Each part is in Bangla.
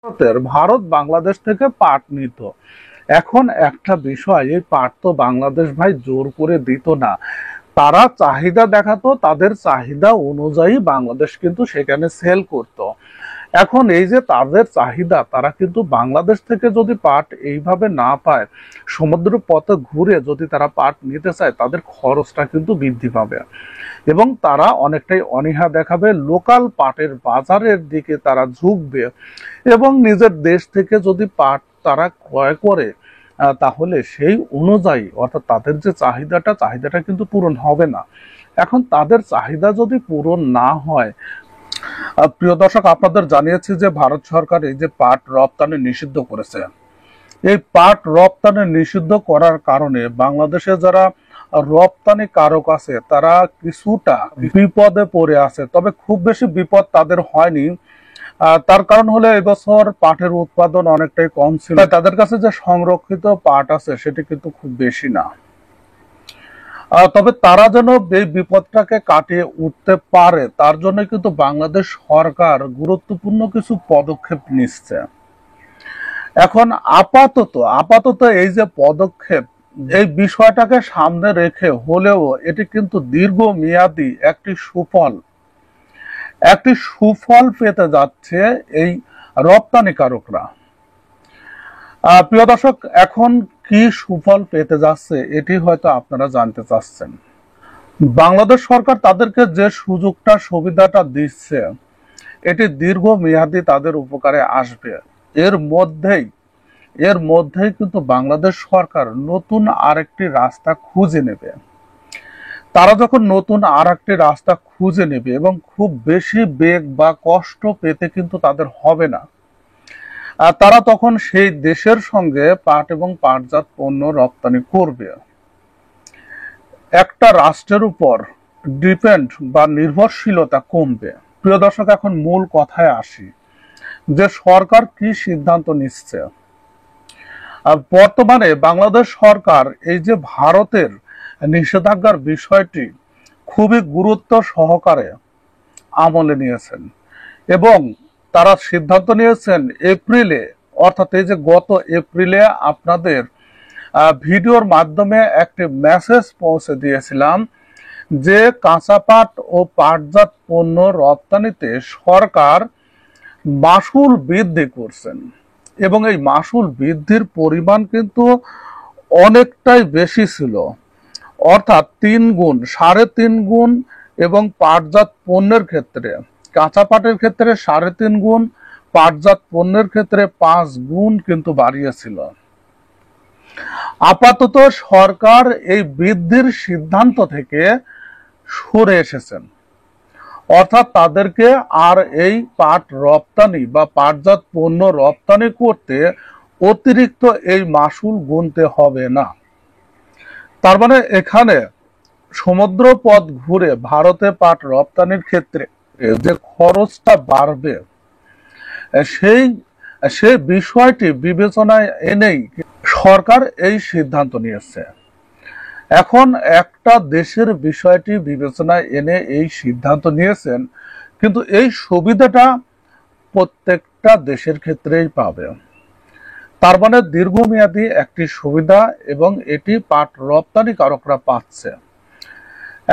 ভারত বাংলাদেশ থেকে পাট নিত। এখন একটা বিষয়, এই পাট তো বাংলাদেশ ভাই জোর করে দিত না, তারা চাহিদা দেখাতো, তাদের চাহিদা অনুযায়ী বাংলাদেশ কিন্তু সেখানে সেল করত। এখন এই যে তাদের চাহিদা, তারা কিন্তু বাংলাদেশ থেকে যদি পাট এইভাবে না পায়, সমুদ্র পথে ঘুরে যদি তারা পাট নিতে চায়, তাদের খরচটা কিন্তু বৃদ্ধি পাবে এবং তারা অনেকটাই অনীহা দেখাবে, লোকাল পাটের বাজারের দিকে তারা ঝুঁকবে এবং নিজের দেশ থেকে যদি পাট তারা ক্রয় করে তাহলে সেই অনুযায়ী অর্থাৎ তাদের যে চাহিদাটা কিন্তু পূরণ হবে না। এখন তাদের চাহিদা যদি পূরণ না হয়, প্রিয় দর্শক, আপনাদের জানিয়েছি যে ভারত সরকার এই যে পাট রপ্তানি নিষিদ্ধ করেছে। এই পাট রপ্তানি নিষিদ্ধ করার কারণে বাংলাদেশে যারা রপ্তানি কারক আছে তারা কিছুটা বিপদে পড়ে আছে, তবে খুব বেশি বিপদ তাদের হয়নি। তার কারণ হলো এবছর পাটের উৎপাদন অনেকটাই কম ছিল, তাদের কাছে যে সংরক্ষিত পাট আছে সেটি কিন্তু খুব বেশি না। তবে তারা যেন এই বিপদটাকে কাটিয়ে উঠতে পারে তার জন্য কিন্তু বাংলাদেশ সরকার গুরুত্বপূর্ণ কিছু পদক্ষেপ নিচ্ছে। এখন আপাতত এই যে পদক্ষেপ, এই বিষয়টাকে সামনে রেখে হলেও এটি কিন্তু দীর্ঘমেয়াদী একটি সুফল পেতে যাচ্ছে এই রপ্তানিকারকরা। প্রিয় দর্শক, এখন কি সুফল পেতে যাচ্ছে এটি হয়তো আপনারা জানতে চাচ্ছেন। বাংলাদেশ সরকার তাদেরকে যে সুবিধাটা দিচ্ছে এটি দীর্ঘমেয়াদী তাদের উপকারে আসবে। এর মধ্যেই কিন্তু বাংলাদেশ সরকার নতুন আরেকটি রাস্তা খুঁজে নেবে। তারা যখন নতুন আরেকটি রাস্তা খুঁজে নেবে এবং খুব বেশি বেগ বা কষ্ট পেতে কিন্তু তাদের হবে না, আর তারা তখন সেই দেশের সঙ্গে পাট এবং পাটজাত পণ্য রপ্তানি করবে। একটা রাষ্ট্রের উপর ডিপেন্ড বা নির্ভরশীলতা কমবে। প্রিয় দর্শক, এখন মূল কথায় আসি যে সরকার কি সিদ্ধান্ত নিচ্ছে। বর্তমানে বাংলাদেশ সরকার এই যে ভারতের নিষেধাজ্ঞার বিষয়টি খুবই গুরুত্ব সহকারে আমলে নিয়েছেন এবং তারা সিদ্ধান্ত নিয়েছেন এপ্রিলে, অর্থাৎ এই যে গত এপ্রিলে আপনাদের ভিডিওর মাধ্যমে একটি মেসেজ পৌঁছে দিয়েছিলাম যে কাঁচা পাট ও পাটজাত পণ্য রপ্তানিতে সরকার মাসুল বৃদ্ধি করছেন এবং এই মাসুল বৃদ্ধির পরিমাণ কিন্তু অনেকটাই বেশি ছিল, অর্থাৎ 3 গুণ, 3.5 গুণ এবং পাটজাত পণ্যের ক্ষেত্রে, কাঁচা পাটের ক্ষেত্রে 3.5 গুণ, পাটজাত পণ্যের ক্ষেত্রে 5 গুণ কিন্তু বাড়িয়েছিল। আপাতত সরকার এই বৃদ্ধির সিদ্ধান্ত থেকে সরে এসেছেন, অর্থাৎ তাদেরকে আর এই পাট রপ্তানি বা পাটজাত পণ্য রপ্তানি করতে অতিরিক্ত এই মাসুল গুনতে হবে না। তার মানে এখানে সমুদ্র পথ ঘুরে ভারতে পাট রপ্তানির ক্ষেত্রে যে খরচটা বাড়বে সেই বিষয়টি বিবেচনায় এনেই সরকার এই সিদ্ধান্ত নিয়েছে। এখন একটা দেশের বিষয়টি বিবেচনায় এনে এই সিদ্ধান্ত নিয়েছেন, কিন্তু এই সুবিধাটা প্রত্যেকটা দেশের ক্ষেত্রেই পাবে। তার মানে দীর্ঘমেয়াদী একটি সুবিধা এবং এটি পাট রপ্তানিকারকরা পাচ্ছে।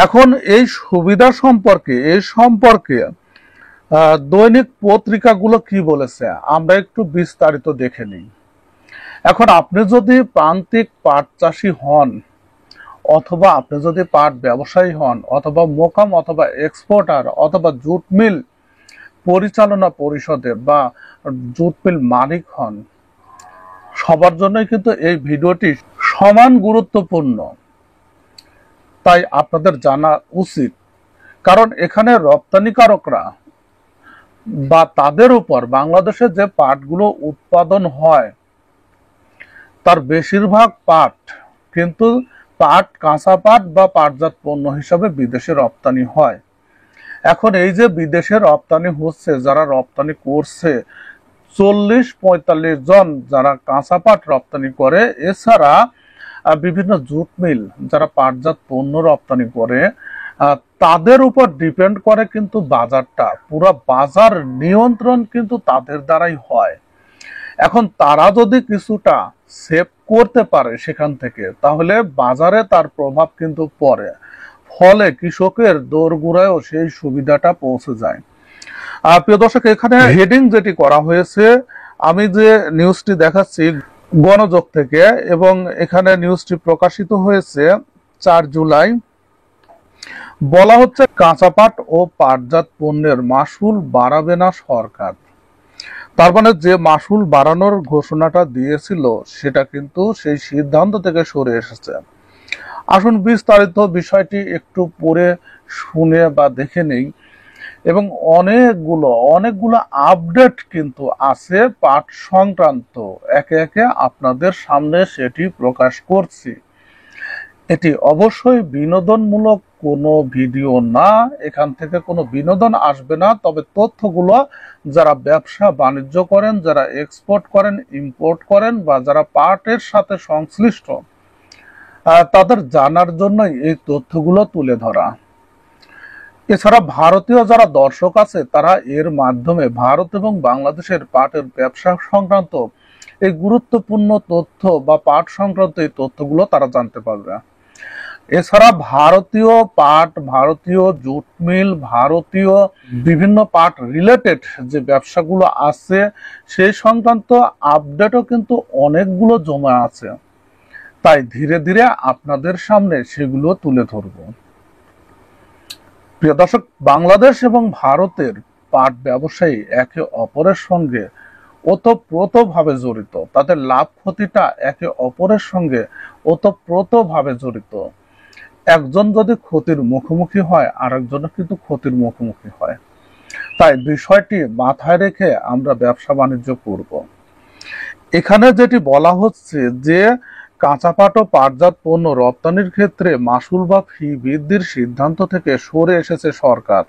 এখন এই সুবিধা সম্পর্কে দৈনিক পত্রিকাগুলো কি বলেছে আমরা একটু বিস্তারিত দেখে নিই। এখন আপনি যদি প্রান্তিক পাট চাষী হন, অথবা আপনি যদি পাট ব্যবসায়ী হন, অথবা মোকাম অথবা এক্সপোর্টার, অথবা জুট মিল পরিচালনা পরিষদের বা জুট মিল মালিক হন, সবার জন্যই কিন্তু এই ভিডিওটি সমান গুরুত্বপূর্ণ, তাই আপনাদের জানা উচিত। কারণ এখানে রপ্তানিকারকরা বা তাদের উপর বাংলাদেশে যে পাটগুলো উৎপাদন হয় তার বেশিরভাগ পাট কিন্তু কাঁচা পাট বা পাটজাত পণ্য হিসাবে বিদেশে রপ্তানি হয়। এখন এই যে বিদেশে রপ্তানি হচ্ছে, যারা রপ্তানি করছে 40-45 জন যারা কাঁচা পাট রপ্তানি করে, এছাড়া বিভিন্ন জুট মিল যারা পাটজাত পণ্য রপ্তানি করে, তাদের উপর ডিপেন্ড করে কিন্তু বাজারটা, পুরো বাজার নিয়ন্ত্রণ কিন্তু তাদের দ্বারাই হয়। এখন তারা যদি কিছুটা সেভ করতে পারে সেখান থেকে, তাহলে বাজারে তার প্রভাব কিন্তু পড়ে, ফলে কৃষকের দোরগোড়ায়ও সেই সুবিধাটা পৌঁছে যায়। প্রিয় দর্শক, এখানে হেডিং যেটি করা হয়েছে, আমি যে নিউজটি দেখাচ্ছি গণযোগ থেকে, এবং এখানে নিউজটি প্রকাশিত হয়েছে 4 জুলাই। বলা হচ্ছে কাঁচা পাট ও পাটজাত পণ্যের মাসুল বাড়াবে না সরকার। তার মানে যে মাসুল বাড়ানোর ঘোষণাটা দিয়েছিল সেটা কিন্তু সেই সিদ্ধান্ত থেকে সরে এসেছে। আসুন বিস্তারিত বিষয়টি একটু পড়ে শুনে বা দেখে নেই, এবং অনেকগুলো আপডেট কিন্তু আছে পাট সংক্রান্ত, একে একে আপনাদের সামনে সেটি প্রকাশ করছি। এটি অবশ্যই বিনোদনমূলক কোনো ভিডিও না, এখান থেকে কোনো বিনোদন আসবে না, তবে তথ্যগুলো যারা ব্যবসা বাণিজ্য করেন, যারা এক্সপোর্ট করেন, ইম্পোর্ট করেন, বা যারা পাটের সাথে সংশ্লিষ্ট তাদের জানার জন্যই এই তথ্যগুলো তুলে ধরা। এছাড়া ভারতীয় যারা দর্শক আছে তারা এর মাধ্যমে ভারত এবং বাংলাদেশের পাটের ব্যবসা সংক্রান্ত এই গুরুত্বপূর্ণ তথ্য বা পাট সংক্রান্ত এই তথ্যগুলো তারা জানতে পারবে। এছাড়া ভারতীয় পাট, ভারতীয় জুট মিল, ভারতীয় বিভিন্ন পাট রিলেটেড যে ব্যবসাগুলো আছে সেই সংক্রান্ত আপডেটও কিন্তু অনেকগুলো জমা আছে, তাই ধীরে ধীরে আপনাদের সামনে সেগুলো তুলে ধরবো। প্রিয় দর্শক, বাংলাদেশ এবং ভারতের পাট ব্যবসায়ী একে অপরের সঙ্গে ওতপ্রোতভাবে জড়িত, তাদের লাভ ক্ষতিটা একে অপরের সঙ্গে ওতপ্রোতভাবে জড়িত। একজন যদি ক্ষতির মুখোমুখি হয়, আরেকজন কিন্তু ক্ষতির মুখোমুখি হয়। তাই বিষয়টি মাথায় রেখে আমরা ব্যবসা বাণিজ্য করব। এখানে যেটি বলা হচ্ছে যে কাঁচা পাট ও পাটজাত পণ্য রপ্তানির ক্ষেত্রে মাসুল বা ফি বৃদ্ধির সিদ্ধান্ত থেকে সরে এসেছে সরকার।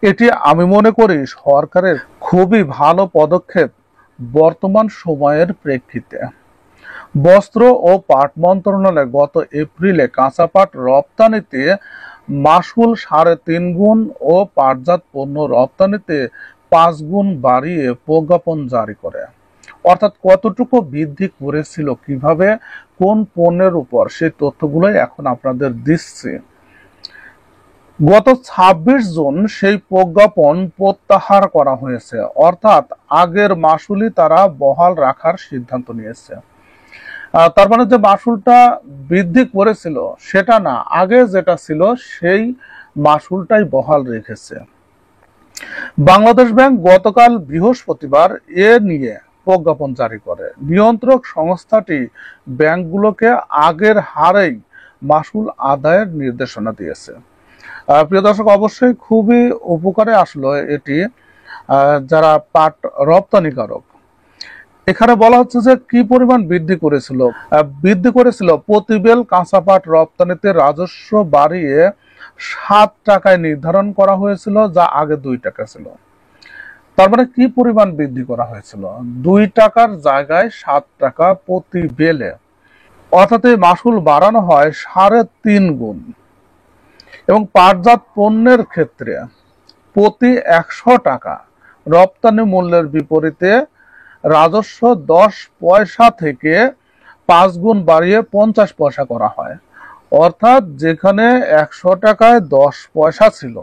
এটি আমি মনে করি সরকারের খুবই ভালো পদক্ষেপ বর্তমান সময়ের প্রেক্ষিতে। বস্ত্র ও পাট মন্ত্রণালয় গত এপ্রিলে কাঁচা পাট রপ্তানিতে মাসুল 3.5 গুণ ও পাটজাত পণ্য রপ্তানিতে 5 গুণ বাড়িয়ে প্রজ্ঞাপন জারি করে। অর্থাৎ কতটুকু বৃদ্ধি করেছিল, কিভাবে, কোন পণ্যের উপর, সেই তথ্যগুলোই এখন আপনাদের দিচ্ছি। গত 26 জুন সেই প্রজ্ঞাপন প্রত্যাহার করা হয়েছে, অর্থাৎ আগের মাসুলই তারা বহাল রাখার সিদ্ধান্ত নিয়েছে। তার মানে যে মাসুলটা বৃদ্ধি করেছিল সেটা না, আগে যেটা ছিল সেই মাসুলটাই বহাল রেখেছে। বাংলাদেশ ব্যাংক গতকাল বৃহস্পতিবার এ নিয়ে প্রজ্ঞাপন জারি করে। নিয়ন্ত্রক সংস্থাটি ব্যাংকগুলোকে আগের হারেই মাসুল আদায়ের নির্দেশনা দিয়েছে। প্রিয় দর্শক, অবশ্যই খুবই উপকারে আসলো এটি যারা পাট রপ্তানিকারক। এখানে বলা হচ্ছে যে কি পরিমাণ বৃদ্ধি করেছিল প্রতি বেল কাঁচা পাট রপ্তানিতে রাজস্ব বাড়িয়ে 7 টাকায় নির্ধারণ করা হয়েছিল, যা আগে 2 টাকা ছিল। তার মানে কি পরিমাণ বৃদ্ধি করা হয়েছিল, 2 টাকার জায়গায় 7 টাকা প্রতি বেলে, অর্থাৎ এই মাসুল বাড়ানো হয় 3.5 গুণ। এবং পাটজাত পণ্যের ক্ষেত্রে প্রতি 100 টাকা রপ্তানি মূল্যের বিপরীতে রাজস্ব 10 পয়সা থেকে 5 গুণ বাড়িয়ে 50 পয়সা করা হয়। অর্থাৎ যেখানে 100 টাকায় 10 পয়সা ছিল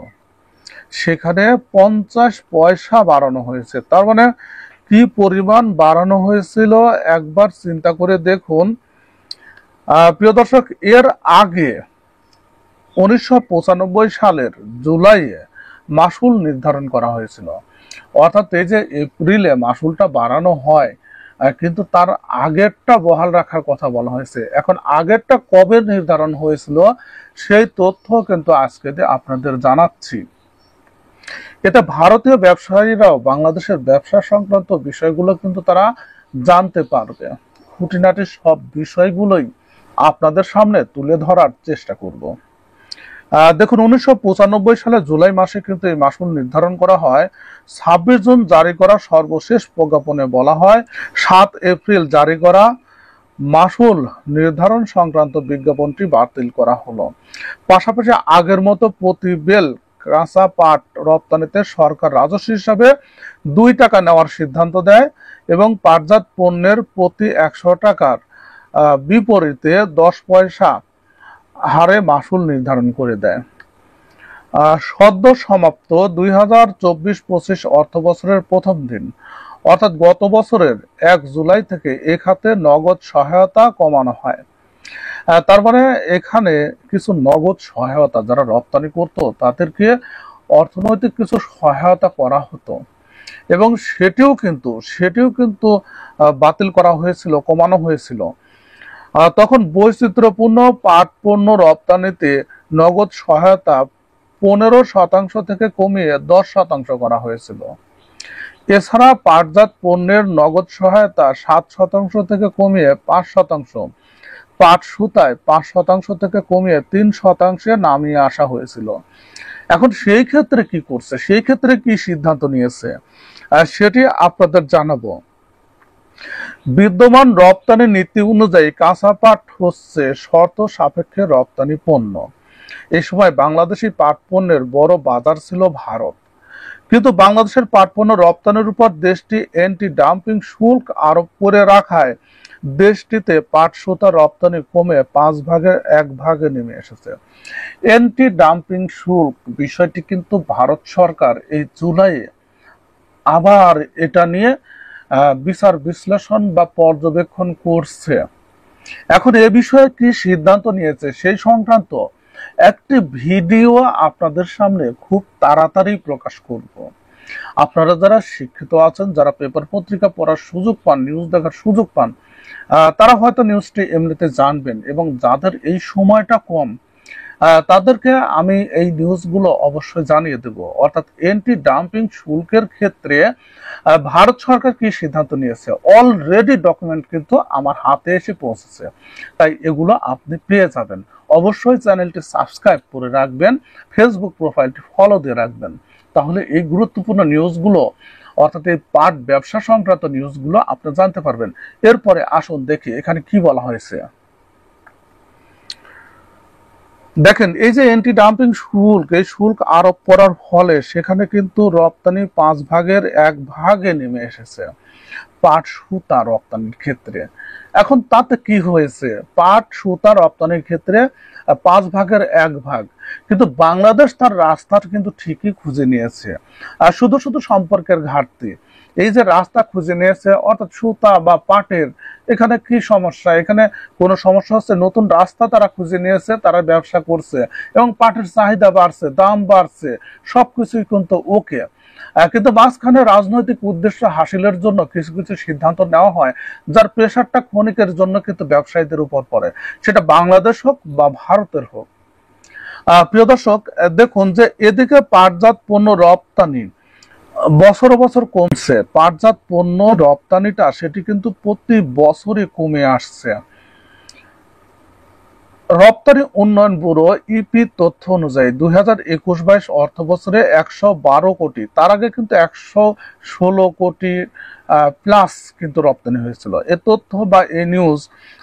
সেখানে 50 পয়সা বাড়ানো হয়েছে। তার মানে কি পরিমাণ বাড়ানো হয়েছিল একবার চিন্তা করে দেখুন। প্রিয় দর্শক, এর আগে 1995 সালের জুলাইয়ে মাসুল নির্ধারণ করা হয়েছিল, অর্থাৎ এই যে এপ্রিলে মাসুলটা বাড়ানো হয়, কিন্তু তার আগেরটা বহাল রাখার কথা বলা হয়েছে। এখন আগেরটা কবে নির্ধারণ হয়েছিল সেই তথ্য কিন্তু আজকে আপনাদের জানাচ্ছি। এতে ভারতীয় ব্যবসায়ীরাও বাংলাদেশের ব্যবসা সংক্রান্ত বিষয়গুলো কিন্তু তারা জানতে পারবে। খুঁটিনাটি সব বিষয়গুলোই আপনাদের সামনে তুলে ধরার চেষ্টা করব। দেখুন, 1995 সালে জুলাই মাসে কিন্তু এই মাসুল নির্ধারণ করা হয়। 26 জুন জারি করা সর্বশেষ প্রজ্ঞাপনে বলা হয় 7 এপ্রিল জারি করা মাসুল নির্ধারণ সংক্রান্ত বিজ্ঞাপনটি বাতিল করা হলো। পাশাপাশি আগের মতো প্রতি বেল কাঁচা পাট রপ্তানিতে সরকার রাজস্ব হিসাবে 2 টাকা নেওয়ার সিদ্ধান্ত দেয় এবং পাটজাত পণ্যের প্রতি 100 টাকার বিপরীতে 10 পয়সা হারে মাসুল নির্ধারণ করে দেয়। সদ্য সমাপ্ত 2024-25 অর্থ বছরের প্রথম দিন অর্থাৎ গত বছরের 1 জুলাই থেকে এ খাতে নগদ সহায়তা কমানো হয়। তার মানে এখানে কিছু নগদ সহায়তা যারা রপ্তানি করত তাদেরকে অর্থনৈতিক কিছু সহায়তা করা হতো এবং সেটিও কিন্তু বাতিল করা হয়েছিল, কমানো হয়েছিল। তখন বৈচিত্র্যপূর্ণ পাট পণ্য রপ্তানিতে নগদ সহায়তা 15% থেকে কমিয়ে 10% করা হয়েছিল। এছাড়া পাটজাত পণ্যের নগদ সহায়তা 7% থেকে কমিয়ে 5%, পাট সুতায় 5% থেকে কমিয়ে 3% নামিয়ে আসা হয়েছিল। এখন সেই ক্ষেত্রে কি করছে, সেই ক্ষেত্রে কি সিদ্ধান্ত নিয়েছে সেটি আপনাদের জানাবো। বিদ্যমান রপ্তানি নীতি অনুযায়ী কাঁচা পাট হচ্ছে শর্ত সাপেক্ষে রপ্তানি পণ্য। এই সময় বাংলাদেশি পাট পণ্যের বড় বাজার ছিল ভারত, কিন্তু বাংলাদেশের পাট পণ্য রপ্তানির উপর দেশটি অ্যান্টি ডাম্পিং শুল্ক আরোপ করে রাখায় দেশটিতে পাট সুতা রপ্তানি কমে 1/5 নেমে এসেছে। অ্যান্টি ডাম্পিং শুল্ক বিষয়টি কিন্তু ভারত সরকার এই জুলাইয়ে আবার এটা নিয়ে বিচার বিশ্লেষণ বা পর্যবেক্ষণ করছে। এখন এ বিষয়ে কি সিদ্ধান্ত নিয়েছে সেই সংক্রান্ত একটি ভিডিও আপনাদের সামনে খুব তাড়াতাড়ি প্রকাশ করব। আপনারা যারা শিক্ষিত আছেন, যারা পেপার পত্রিকা পড়ার সুযোগ পান, নিউজ দেখার সুযোগ পান, তারা হয়তো নিউজটি এমনিতে জানবেন এবং যাদের এই সময়টা কম তাদেরকে আমি এই নিউজগুলো অবশ্যই জানিয়ে দেব। অর্থাৎ অ্যান্টি ডাম্পিং শুল্কের ক্ষেত্রে ভারত সরকার কি সিদ্ধান্ত নিয়েছে অলরেডি ডকুমেন্ট কিন্তু আমার হাতে এসে পৌঁছেছে, তাই এগুলো আপনি পেয়ে যাবেন। অবশ্যই চ্যানেলটি সাবস্ক্রাইব করে রাখবেন, ফেসবুক প্রোফাইলটি ফলো দিয়ে রাখবেন, তাহলে এই গুরুত্বপূর্ণ নিউজগুলো অর্থাৎ এই পাট ব্যবসা সংক্রান্ত নিউজগুলো আপনি জানতে পারবেন। এরপরে আসুন দেখি এখানে কি বলা হয়েছে। দেখেন, এই যে অ্যান্টি ডাম্পিং শুল্ক, এই শুল্ক আরোপ করার ফলে সেখানে কিন্তু রপ্তানি 1/5 নেমে এসেছে পাট সুতা রপ্তানির ক্ষেত্রে। এখন তাতে কি হয়েছে, পাট সুতা রপ্তানির ক্ষেত্রে 1/5, কিন্তু বাংলাদেশ তার রাস্তাটা কিন্তু ঠিকই খুঁজে নিয়েছে। আর শুধু সম্পর্কের ঘাটতি, এই যে রাস্তা খুঁজে নিয়েছে অর্থাৎ সুতা বা পাটের এখানে কি সমস্যা, এখানে কোনো সমস্যা হচ্ছে, নতুন রাস্তা তারা খুঁজে নিয়েছে, তারা ব্যবসা করছে এবং পাটের চাহিদা বাড়ছে, দাম বাড়ছে, সবকিছুই কিন্তু ওকে। কিন্তু মাঝখানে রাজনৈতিক উদ্দেশ্য হাসিলের জন্য কিছু কিছু সিদ্ধান্ত নেওয়া হয় যার প্রেশারটা ক্ষণিকের জন্য কিন্তু ব্যবসায়ীদের উপর পড়ে, সেটা বাংলাদেশ হোক বা ভারতের হোক। প্রিয় দর্শক, দেখুন যে এদিকে পাটজাত পণ্য রপ্তানি বছর বছর কমছে, পাটজাত পণ্য রপ্তানিটা সেটি কিন্তু প্রতি বছরই কমে আসছে। রপ্তানি উন্নয়ন ব্যুরো ইপি তথ্য অনুযায়ী 2021-22 অর্থ বছরে 112 কোটি, তার আগে কিন্তু 116 কোটি প্লাস কিন্তু রপ্তানি হয়েছিল। এ তথ্য বা এই নিউজ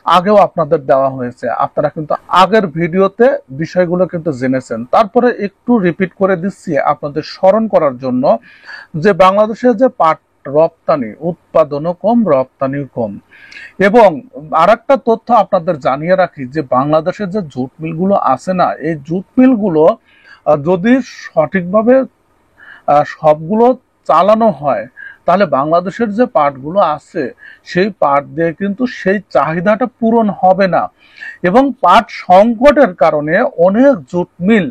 আগেও আপনাদের দেওয়া হয়েছে, আপনারা কিন্তু আগের ভিডিওতে বিষয়গুলো কিন্তু জেনেছেন। তারপরে একটু রিপিট করে দিচ্ছি আপনাদের স্মরণ করার জন্য যে বাংলাদেশের যে পাট রপ্তানি, উৎপাদনও কম, রপ্তানিও কম। এবং আরেকটা তথ্য আপনাদের জানিয়ে রাখি যে বাংলাদেশের যে জুট মিলগুলো আছে না, এই জুট মিলগুলো যদি সঠিকভাবে সবগুলো চালানো হয় তাহলে বাংলাদেশের যে পাটগুলো আছে সেই পাট দিয়ে কিন্তু সেই চাহিদাটা পূরণ হবে না। এবং পাট সংকটের কারণে অনেক জুট মিল,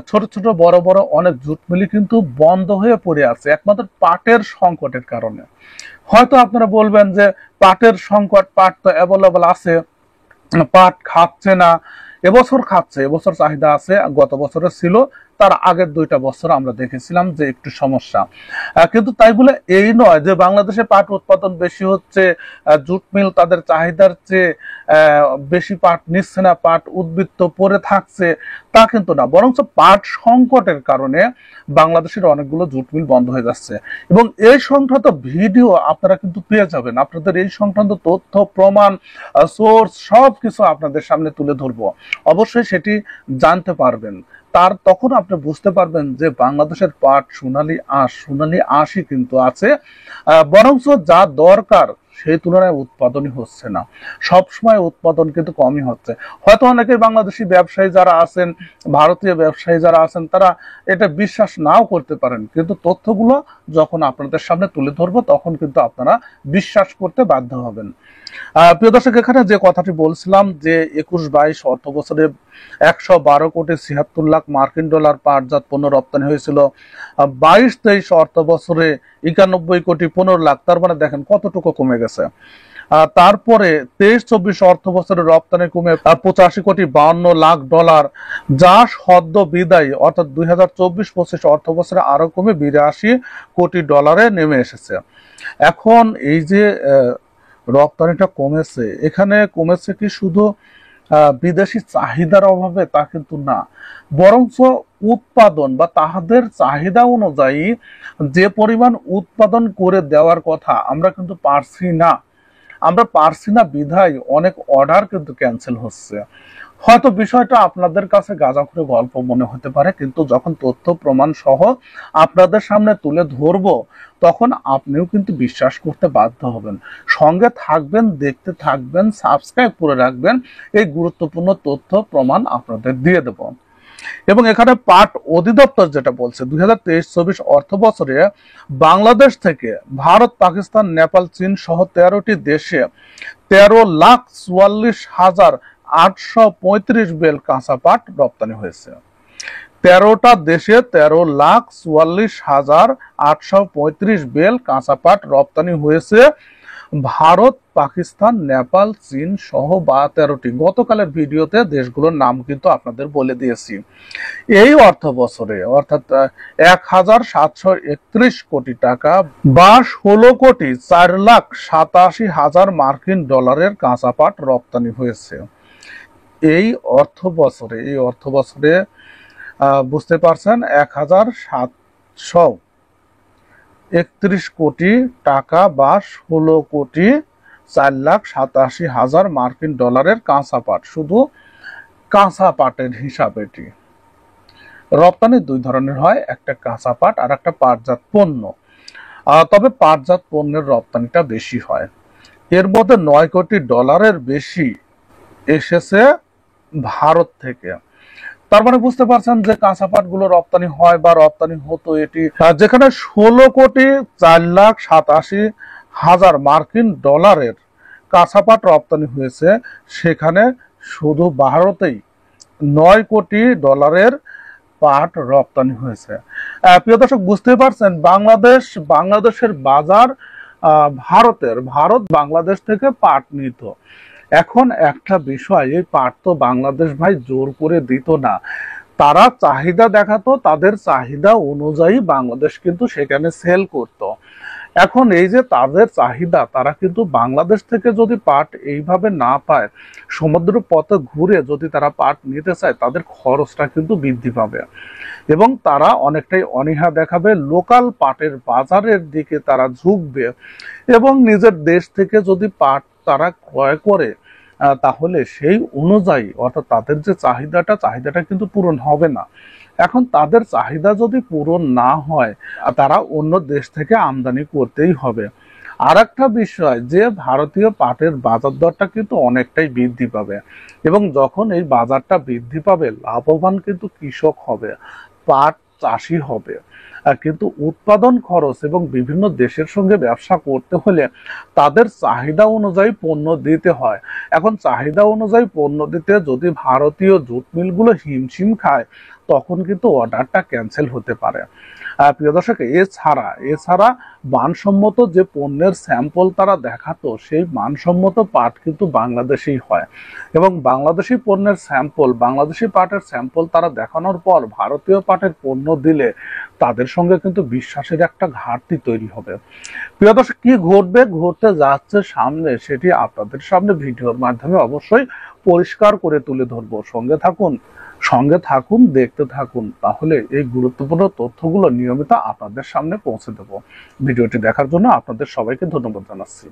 ছোট ছোট বড় বড় অনেক জুট মিলই কিন্তু বন্ধ হয়ে পড়ে আছে একমাত্র পাটের সংকটের কারণে। হয়তো আপনারা বলবেন যে পাটের সংকট, পাট তো অ্যাভেলেবল আছে, পাট খাচ্ছে না। এবছর খাচ্ছে, এবছর চাহিদা আছে, গত বছরে ছিল, তার আগের 2টা বছর আমরা দেখেছিলাম যে একটু সমস্যা। কিন্তু তাই বলে এই নয় যে বাংলাদেশে পাট উৎপাদন বেশি হচ্ছে, জুট মিল তাদের চাহিদার চেয়ে বেশি পাট নিচ্ছে না, পাট উদ্বৃত্ত পড়ে থাকছে, তা কিন্তু না। বরঞ্চ পাট সংকটের কারণে বাংলাদেশের অনেকগুলো জুট মিল বন্ধ হয়ে যাচ্ছে। এবং এই সংক্রান্ত ভিডিও আপনারা কিন্তু পেয়ে যাবেন, আপনাদের এই সংক্রান্ত তথ্য প্রমাণ সোর্স সবকিছু আপনাদের সামনে তুলে ধরবো, অবশ্যই সেটি জানতে পারবেন। তখন আপনি বুঝতে পারবেন যে বাংলাদেশের পাট সোনালী আঁশই কিন্তু আছে, বরঞ্চ যা দরকার সেই তুলনায় উৎপাদনই হচ্ছে না, সবসময় উৎপাদন কিন্তু কমই হচ্ছে। হয়তো অনেকেই বাংলাদেশি ব্যবসায়ী যারা আছেন, ভারতীয় ব্যবসায়ী যারা আছেন, তারা এটা বিশ্বাস নাও করতে পারেন, কিন্তু তথ্যগুলো যখন আপনাদের সামনে তুলে ধরবো তখন কিন্তু আপনারা বিশ্বাস করতে বাধ্য হবেন। প্রিয় দর্শক, এখানে যে কথাটি বলছিলাম যে 21-22 অর্থ বছরে 112,76,00,000 মার্কিন ডলার পাটজাত পণ্য রপ্তানি হয়েছিল। 22-23 অর্থ বছরে 91,15,00,000, তার মানে দেখেন কতটুকু কমে গেছে। তারপরে 23-24 অর্থ বছরে রপ্তানি কমে 85,52,00,000 ডলার, যা সদ্য বিদায়ী অর্থাৎ 2024-25 অর্থ বছরে আরো কমে 82 কোটি ডলারে নেমে এসেছে। এখন এই যে রপ্তানিটা কমেছে, এখানে কমেছে কি শুধু বিদেশি চাহিদার অভাবে? তা কিন্তু না, বরঞ্চ উৎপাদন বা তাহাদের চাহিদা অনুযায়ী যে পরিমাণ উৎপাদন করে দেওয়ার কথা আমরা কিন্তু পারছি না বিধায় অনেক অর্ডার কিন্তু ক্যান্সেল হচ্ছে। হয়তো বিষয়টা আপনাদের কাছে গাঁজাখুরি গল্প মনে হতে পারে, কিন্তু যখন তথ্য প্রমাণ সহ আপনাদের সামনে তুলে ধরবো তখন আপনিও কিন্তু বিশ্বাস করতে বাধ্য হবেন। সঙ্গে থাকবেন, দেখতে থাকবেন, সাবস্ক্রাইব করে রাখবেন, এই গুরুত্বপূর্ণ তথ্য প্রমাণ আপনাদের দিয়ে দেব। এবং এখানে পাট অধিদপ্তর যেটা বলছে 2023-24 অর্থ বছরে বাংলাদেশ থেকে ভারত, পাকিস্তান, নেপাল, চীন সহ 13টি দেশে 13,44,835 বেল কাঁচা পাট রপ্তানি হয়েছে। 13টা দেশে 13,44,835 বেল কাঁচা পাট রপ্তানি হয়েছে। ভারত, পাকিস্তান, নেপাল, চীন সহ 13টি। গতকালের ভিডিওতে দেশগুলোর নাম কিন্তু আপনাদের বলে দিয়েছি। এই অর্থ বছরে অর্থাৎ 1,731 কোটি টাকা বা 16,04,87,000 মার্কিন ডলারের কাঁচা পাট রপ্তানি হয়েছে এই অর্থ বছরে। বুঝতে পারছেন, 1,731 কোটি টাকা বা 16,04,87,000 মার্কিন ডলারের কাঁচা পাট, শুধু কাঁচা পাটের হিসাব। এটি রপ্তানি দুই ধরনের হয়, একটা কাঁচা পাট আর একটা পাটজাত পণ্য। তবে পাটজাত পণ্যের রপ্তানিটা বেশি হয়। এর মধ্যে 9 কোটি ডলারের বেশি এসেছে ভারত থেকে। তার মানে বুঝতে পারছেন যে কাঁচা পাটগুলো রপ্তানি হয় বা রপ্তানি হতো এটি, যেখানে 16,04,87,000 মার্কিন ডলারের কাঁচা পাট রপ্তানি হয়েছে, সেখানে শুধু ভারতেই 9 কোটি ডলারের পাট রপ্তানি হয়েছে। প্রিয় দর্শক, বুঝতে পারছেন বাংলাদেশের বাজার ভারত বাংলাদেশ থেকে পাট নিত। এখন একটা বিষয়, এই পাট তো বাংলাদেশ ভাই জোর করে দিত না, তারা চাহিদা দেখাতো, তাদের চাহিদা অনুযায়ী বাংলাদেশ কিন্তু সেখানে সেল করত। এখন এই যে তাদের চাহিদা, তারা কিন্তু বাংলাদেশ থেকে যদি পাট এইভাবে না পায়, সমুদ্র পথে ঘুরে যদি তারা পাট নিতে চায়, তাদের খরচটা কিন্তু বৃদ্ধি পাবে এবং তারা অনেকটাই অনীহা দেখাবে, লোকাল পাটের বাজারের দিকে তারা ঝুঁকবে এবং নিজের দেশ থেকে যদি পাট তারা ক্রয় করে তাহলে সেই অনুযায়ী অর্থাৎ তাদের যে চাহিদাটা কিন্তু পূরণ হবে না। এখন তাদের চাহিদা যদি পূরণ না হয়, তারা অন্য দেশ থেকে আমদানি করতেই হবে। আর একটা বিষয় যে ভারতীয় পাটের বাজার দরটা কিন্তু অনেকটাই বৃদ্ধি পাবে এবং যখন এই বাজারটা বৃদ্ধি পাবে, লাভবান কিন্তু কৃষক হবে, পাট চাষি হবে। কিন্তু উৎপাদন খরচ এবং বিভিন্ন দেশের সঙ্গে ব্যবসা করতে হলে তাদের চাহিদা অনুযায়ী পণ্য দিতে হয়। এখন চাহিদা অনুযায়ী পণ্য দিতে যদি ভারতীয় জুট মিলগুলো হিমশিম খায়, তখন কিন্তু অর্ডারটা ক্যান্সেল হতে পারে। প্রিয় দর্শক, এছাড়া মানসম্মত যে পণ্যের স্যাম্পল তারা দেখাতো, সেই মানসম্মত পাট কিন্তু বাংলাদেশেই হয় এবং বাংলাদেশি পণ্যের স্যাম্পল, বাংলাদেশি পাটের স্যাম্পল তারা দেখানোর পর ভারতীয় পাটের পণ্য দিলে তাদের সঙ্গে কিন্তু বিশ্বাসের একটা ঘাটতি তৈরি হবে। প্রিয় দর্শক, কি ঘটতে যাচ্ছে সামনে, সেটি আপনাদের সামনে ভিডিওর মাধ্যমে অবশ্যই পরিষ্কার করে তুলে ধরবো। সঙ্গে থাকুন, দেখতে থাকুন, তাহলে এই গুরুত্বপূর্ণ তথ্যগুলো নিয়মিত আপনাদের সামনে পৌঁছে দেব। ভিডিওটি দেখার জন্য আপনাদের সবাইকে ধন্যবাদ জানাচ্ছি।